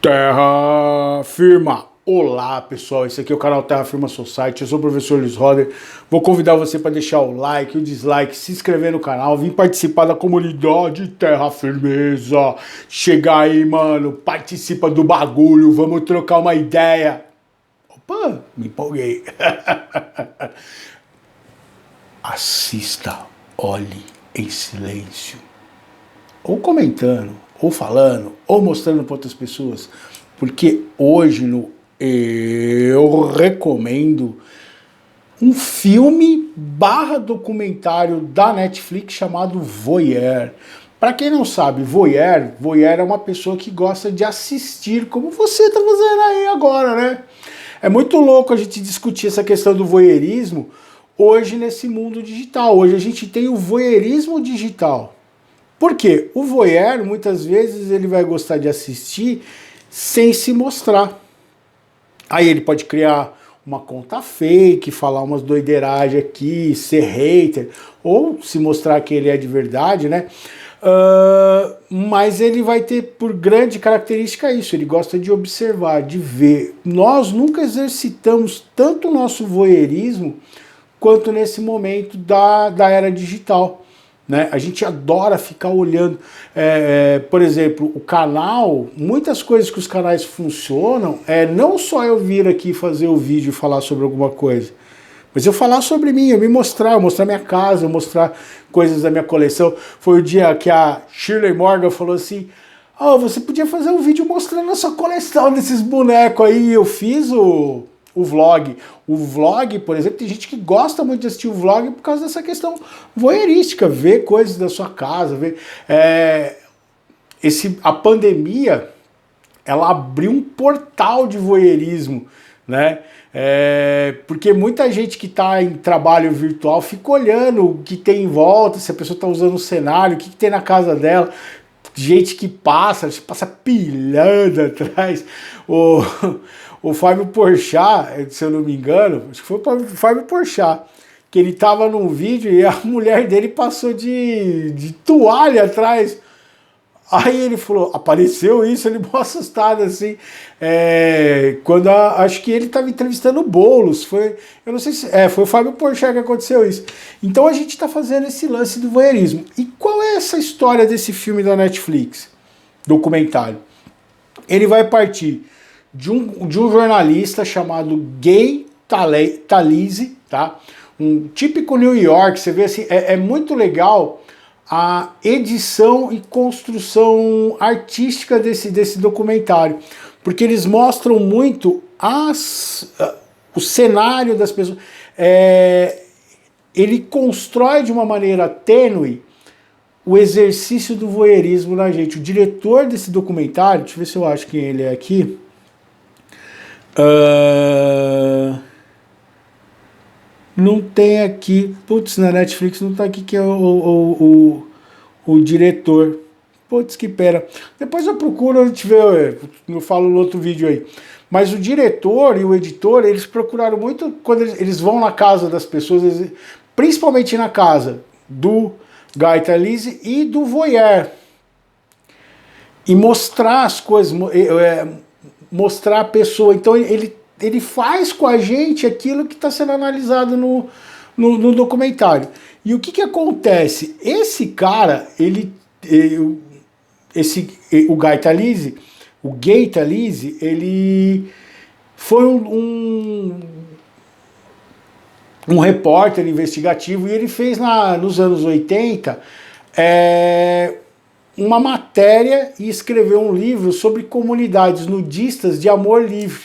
Terra Firma! Olá pessoal, esse aqui é o canal Terra Firma Society, eu sou o professor Luiz Roder. Vou convidar você para deixar o like, o dislike, se inscrever no canal, vir participar da comunidade Terra Firmeza. Chega aí, mano, participa do bagulho, vamos trocar uma ideia. Opa, me empolguei. Assista, olhe em silêncio, ou comentando, ou falando, ou mostrando para outras pessoas, porque hoje eu recomendo um filme / documentário da Netflix chamado Voyeur. Para quem não sabe, Voyeur é uma pessoa que gosta de assistir, como você está fazendo aí agora, né? É muito louco a gente discutir essa questão do voyeurismo hoje nesse mundo digital. Hoje a gente tem o voyeurismo digital. Por quê? O voyeur, muitas vezes, ele vai gostar de assistir sem se mostrar. Aí ele pode criar uma conta fake, falar umas doideiragens aqui, ser hater, ou se mostrar que ele é de verdade, né? Mas ele vai ter por grande característica isso, ele gosta de observar, de ver. Nós nunca exercitamos tanto o nosso voyeurismo quanto nesse momento da era digital. Né? A gente adora ficar olhando, por exemplo, o canal, muitas coisas que os canais funcionam, não só eu vir aqui fazer o vídeo e falar sobre alguma coisa, mas eu falar sobre mim, eu mostrar minha casa, eu mostrar coisas da minha coleção. Foi o dia que a Shirley Morgan falou assim, você podia fazer um vídeo mostrando a sua coleção desses bonecos aí. Eu fiz o vlog. O vlog, por exemplo, tem gente que gosta muito de assistir o vlog por causa dessa questão voyeurística, ver coisas da sua casa, ver... a pandemia, ela abriu um portal de voyeurismo, né? Porque muita gente que está em trabalho virtual fica olhando o que tem em volta, se a pessoa está usando o cenário, o que tem na casa dela, gente que passa pilhando atrás. O Fábio Porchat, se eu não me engano, acho que foi o Fábio Porchat, que ele tava num vídeo e a mulher dele passou de toalha atrás. Aí ele falou, apareceu isso, ele ficou assustado assim, quando acho que ele estava entrevistando o Boulos, eu não sei se, foi o Fábio Porchat que aconteceu isso. Então a gente está fazendo esse lance do voyeurismo. E qual é essa história desse filme da Netflix, documentário? Ele vai partir de um jornalista chamado Guy Talese, tá? Um típico New York, você vê assim, é muito legal a edição e construção artística desse documentário, porque eles mostram muito o cenário das pessoas. Ele constrói de uma maneira tênue o exercício do voyeurismo na gente. O diretor desse documentário, deixa eu ver se eu acho quem ele é aqui, não tem aqui, putz, na Netflix não tá aqui que é o diretor. Putz, que pera. Depois eu procuro, eu falo no outro vídeo aí. Mas o diretor e o editor, eles procuraram muito, quando eles vão na casa das pessoas, principalmente na casa do Guy Talese e do voyeur, e mostrar as coisas, mostrar a pessoa. Então ele faz com a gente aquilo que está sendo analisado no documentário. E o que acontece? Esse cara, o Guy Talese, ele foi um repórter investigativo, e ele fez nos anos 80 uma matéria e escreveu um livro sobre comunidades nudistas de amor livre,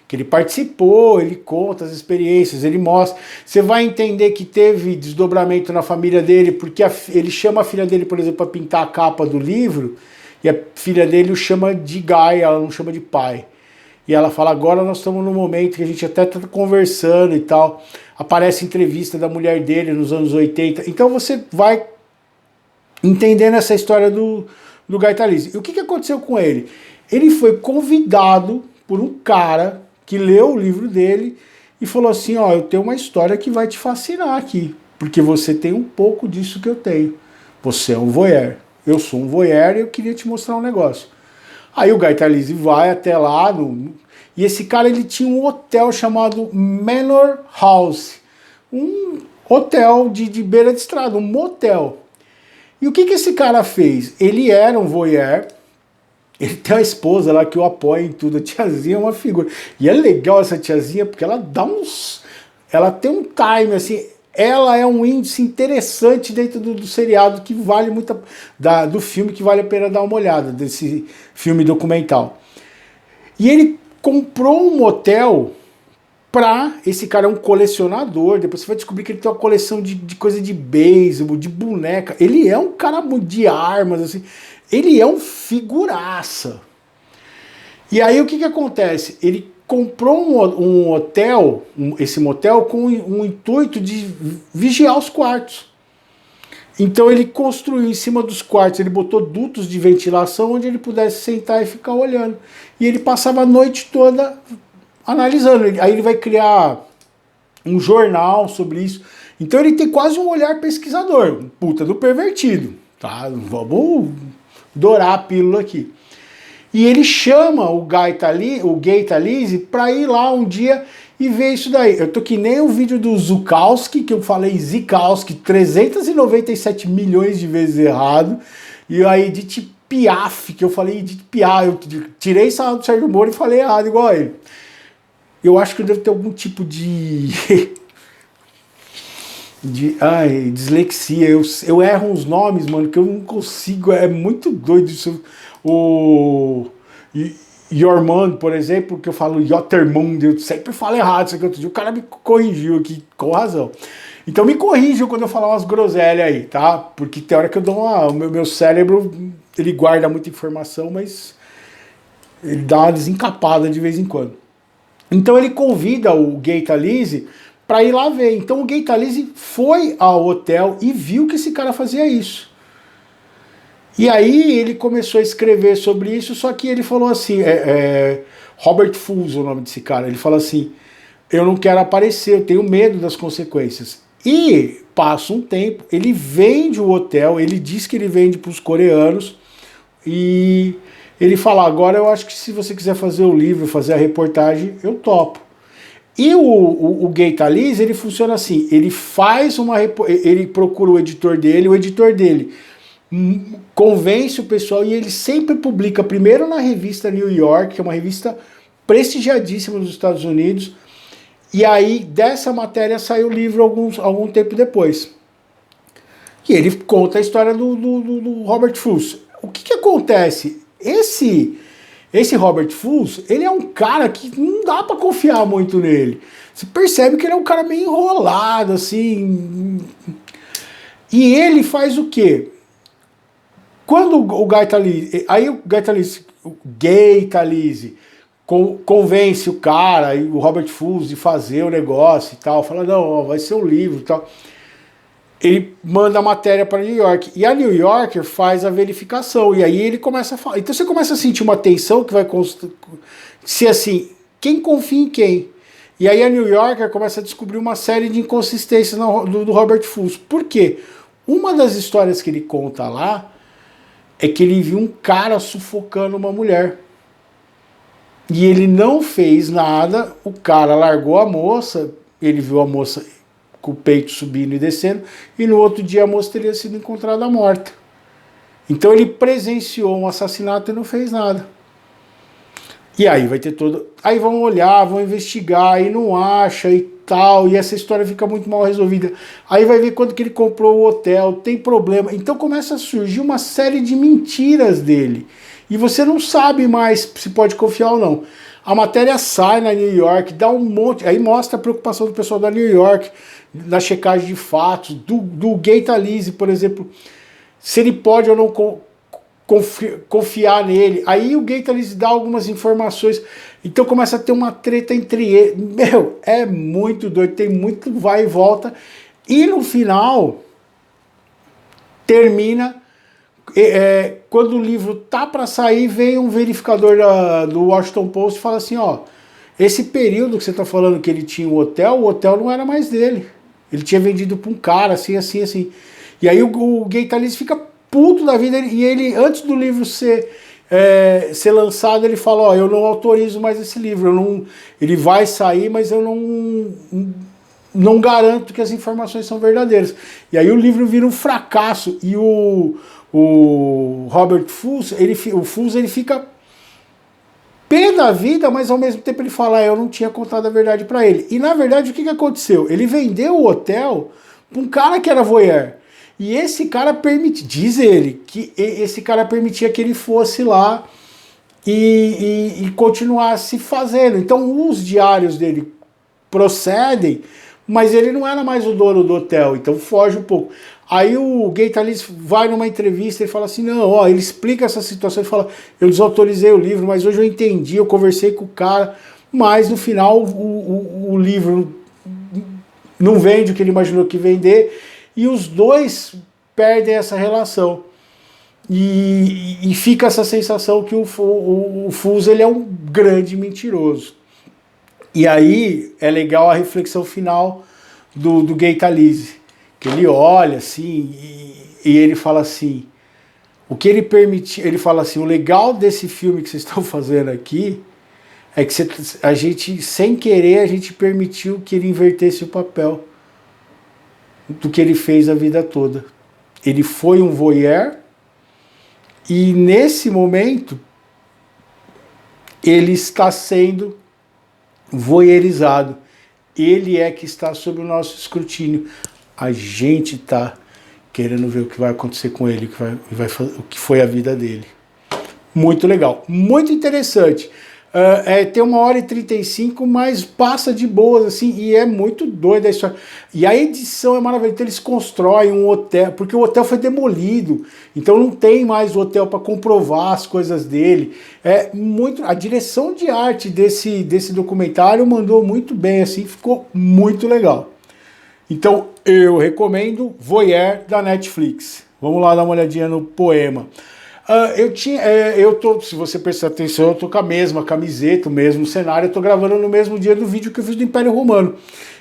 que ele participou, ele conta as experiências, ele mostra. Você vai entender que teve desdobramento na família dele, porque ele chama a filha dele, por exemplo, para pintar a capa do livro, e a filha dele o chama de Guy, ela não chama de pai. E ela fala, agora nós estamos num momento que a gente até está conversando e tal. Aparece entrevista da mulher dele nos anos 80. Então você vai entendendo essa história do Guy Talese. E o que aconteceu com ele? Ele foi convidado por um cara que leu o livro dele e falou assim, eu tenho uma história que vai te fascinar aqui, porque você tem um pouco disso que eu tenho. Você é um voyeur, eu sou um voyeur e eu queria te mostrar um negócio. Aí o Guy Talese vai até lá, e esse cara ele tinha um hotel chamado Manor House, um hotel de beira de estrada, um motel. E o que esse cara fez? Ele era um voyeur, ele tem uma esposa lá que o apoia em tudo, a tiazinha é uma figura. E é legal essa tiazinha porque ela dá uns... Ela tem um time, assim, ela é um índice interessante dentro do seriado que vale muito... do filme que vale a pena dar uma olhada, desse filme documental. E ele comprou um motel pra... Esse cara é um colecionador, depois você vai descobrir que ele tem uma coleção de coisa de beisebol, de boneca. Ele é um cara de armas, assim. Ele é um figuraça. E aí o que acontece? Ele comprou um hotel, esse motel, com um intuito de vigiar os quartos. Então ele construiu em cima dos quartos, ele botou dutos de ventilação onde ele pudesse sentar e ficar olhando. E ele passava a noite toda analisando. Aí ele vai criar um jornal sobre isso. Então ele tem quase um olhar pesquisador, um puta do pervertido. Tá? Vamos dourar a pílula aqui. E ele chama o Guy Talese para ir lá um dia e ver isso daí. Eu tô que nem o vídeo do Zukowski, que eu falei Zikowski 397 milhões de vezes errado, e a Edith Piaf, que eu falei Edith Piaf, eu tirei essa do Sérgio Moro e falei errado igual a ele. Eu acho que eu devo ter algum tipo de dislexia. Eu erro uns nomes, mano, que eu não consigo, é muito doido isso. O Jormund, por exemplo, que eu falo Jotermund, eu sempre falo errado isso aqui outro dia, o cara me corrigiu aqui, com razão. Então me corrijam quando eu falar umas groselhas aí, tá? Porque tem hora que eu dou o meu cérebro, ele guarda muita informação, mas ele dá uma desencapada de vez em quando. Então ele convida o Guy Talese para ir lá ver. Então o Guy Talese foi ao hotel e viu que esse cara fazia isso. E aí ele começou a escrever sobre isso, só que ele falou assim, Robert Fools, o nome desse cara, ele fala assim, eu não quero aparecer, eu tenho medo das consequências. E passa um tempo, ele vende o hotel, ele diz que ele vende para os coreanos, e ele fala, agora eu acho que se você quiser fazer o livro, fazer a reportagem, eu topo. E o Guy Talese, ele funciona assim, ele faz ele procura o editor dele convence o pessoal e ele sempre publica primeiro na revista New York, que é uma revista prestigiadíssima nos Estados Unidos, e aí dessa matéria saiu o livro algum tempo depois. E ele conta a história do Robert Fools. O que acontece? Esse Robert Fools, ele é um cara que não dá para confiar muito nele. Você percebe que ele é um cara meio enrolado, assim. E ele faz o quê? Quando o Guy Talese, aí o Guy Talese convence o cara, e o Robert Fools, de fazer o negócio e tal, fala, não, ó, vai ser um livro e tal. Ele manda a matéria para New York, e a New Yorker faz a verificação, e aí ele começa a falar. Então você começa a sentir uma tensão que vai ser assim, quem confia em quem? E aí a New Yorker começa a descobrir uma série de inconsistências do Robert Fools. Por quê? Uma das histórias que ele conta lá é que ele viu um cara sufocando uma mulher. E ele não fez nada, o cara largou a moça, ele viu a moça com o peito subindo e descendo, e no outro dia a moça teria sido encontrada morta. Então ele presenciou um assassinato e não fez nada. E aí vai ter todo... Aí vão olhar, vão investigar, e não acha e tal, e essa história fica muito mal resolvida. Aí vai ver quando que ele comprou o hotel, tem problema. Então começa a surgir uma série de mentiras dele. E você não sabe mais se pode confiar ou não. A matéria sai na New York, dá um monte... Aí mostra a preocupação do pessoal da New York, na checagem de fatos, do Guy Talese, por exemplo, se ele pode ou não confiar nele. Aí o Guy Talese dá algumas informações, então começa a ter uma treta entre eles. Meu, é muito doido, tem muito vai e volta, e no final termina, quando o livro tá para sair, vem um verificador do Washington Post e fala assim, ó, esse período que você tá falando que ele tinha o hotel não era mais dele, ele tinha vendido para um cara, assim, assim, assim. E aí o Guy Talese fica puto da vida, e ele, antes do livro ser ser lançado, ele fala, ó, eu não autorizo mais esse livro, ele vai sair, mas eu não garanto que as informações são verdadeiras. E aí o livro vira um fracasso, e o Robert Fools, ele fica pé da vida, mas ao mesmo tempo ele fala, eu não tinha contado a verdade para ele. E na verdade o que aconteceu? Ele vendeu o hotel para um cara que era voyeur. E esse cara diz ele, que esse cara permitia que ele fosse lá e continuasse fazendo. Então os diários dele procedem, mas ele não era mais o dono do hotel, então foge um pouco. Aí o Gay Talese vai numa entrevista e fala assim, não, ó, ele explica essa situação, ele fala, eu desautorizei o livro, mas hoje eu entendi, eu conversei com o cara, mas no final o livro não vende o que ele imaginou que vender, e os dois perdem essa relação. E fica essa sensação que o Fools, ele é um grande mentiroso. E aí é legal a reflexão final do Gay Talese, que ele olha assim e ele fala assim, o que ele permite, ele fala assim, o legal desse filme que vocês estão fazendo aqui é que a gente, sem querer, a gente permitiu que ele invertesse o papel do que ele fez a vida toda. Ele foi um voyeur e nesse momento ele está sendo voyeurizado. Ele é que está sob o nosso escrutínio. A gente está querendo ver o que vai acontecer com ele, o que foi a vida dele. Muito legal, muito interessante. Tem 1h35, mas passa de boas, assim, e é muito doida a história. E a edição é maravilhosa, então eles constroem um hotel, porque o hotel foi demolido, então não tem mais o hotel para comprovar as coisas dele. A direção de arte desse documentário mandou muito bem, assim, ficou muito legal. Então eu recomendo Voyeur da Netflix. Vamos lá dar uma olhadinha no poema. Se você prestar atenção, eu tô com a mesma camiseta, o mesmo cenário, eu tô gravando no mesmo dia do vídeo que eu fiz do Império Romano.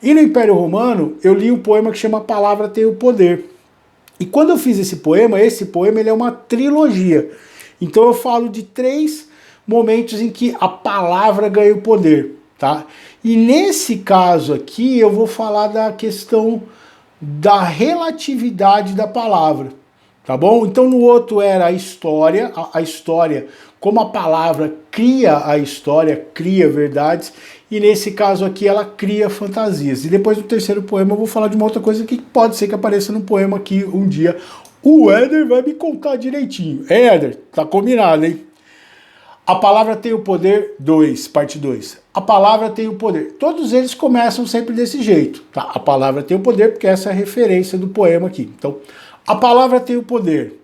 E no Império Romano, eu li um poema que chama A Palavra Tem o Poder. E quando eu fiz esse poema ele é uma trilogia. Então eu falo de 3 momentos em que a palavra ganha o poder, tá? E nesse caso aqui, eu vou falar da questão da relatividade da palavra. Tá bom? Então no outro era a história, como a palavra cria a história, cria verdades, e nesse caso aqui ela cria fantasias. E depois no terceiro poema eu vou falar de uma outra coisa que pode ser que apareça no poema aqui um dia. O Éder vai me contar direitinho. Éder, tá combinado, hein? A Palavra Tem o Poder 2, parte 2. A Palavra Tem o Poder. Todos eles começam sempre desse jeito, tá? A Palavra Tem o Poder, porque essa é a referência do poema aqui. Então, a palavra tem o poder.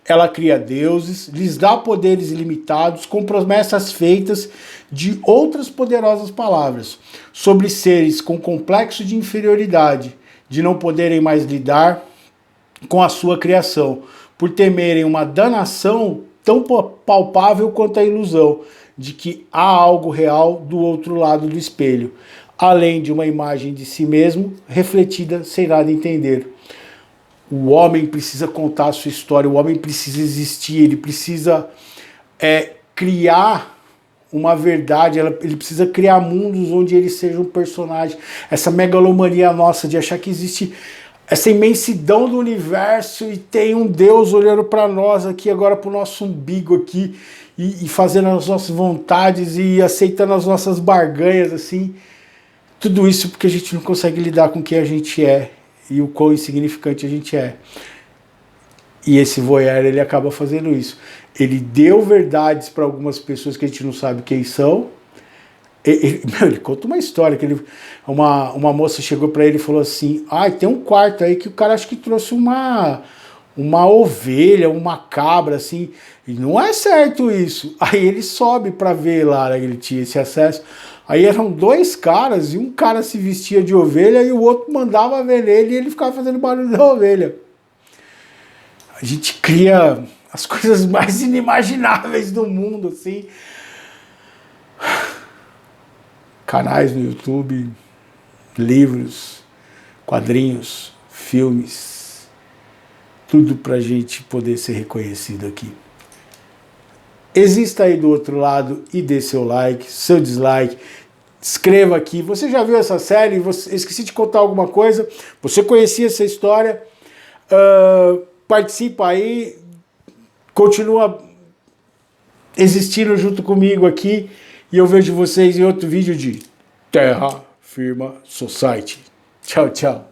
Ela cria deuses, lhes dá poderes ilimitados, com promessas feitas de outras poderosas palavras, sobre seres com complexo de inferioridade, de não poderem mais lidar com a sua criação, por temerem uma danação tão palpável quanto a ilusão de que há algo real do outro lado do espelho, além de uma imagem de si mesmo refletida sem nada entender. O homem precisa contar a sua história, o homem precisa existir, ele precisa criar uma verdade, ele precisa criar mundos onde ele seja um personagem. Essa megalomania nossa de achar que existe essa imensidão do universo e tem um Deus olhando para nós aqui, agora para o nosso umbigo aqui, e fazendo as nossas vontades e aceitando as nossas barganhas, assim. Tudo isso porque a gente não consegue lidar com quem a gente é e o quão insignificante a gente é. E esse voyeur, ele acaba fazendo isso. Ele deu verdades para algumas pessoas que a gente não sabe quem são. Ele conta uma história, que uma moça chegou para ele e falou assim, tem um quarto aí que o cara acho que trouxe uma ovelha, uma cabra, assim, e não é certo isso. Aí ele sobe para ver lá, ele tinha esse acesso. Aí eram 2 caras, e um cara se vestia de ovelha e o outro mandava ver nele e ele ficava fazendo barulho da ovelha. A gente cria as coisas mais inimagináveis do mundo, assim. Canais no YouTube, livros, quadrinhos, filmes, tudo pra gente poder ser reconhecido aqui. exista aí do outro lado e dê seu like, seu dislike, escreva aqui. Você já viu essa série? Esqueci de contar alguma coisa? Você conhecia essa história? Participa aí, continua existindo junto comigo aqui e eu vejo vocês em outro vídeo de Terra Firma Society. Tchau, tchau.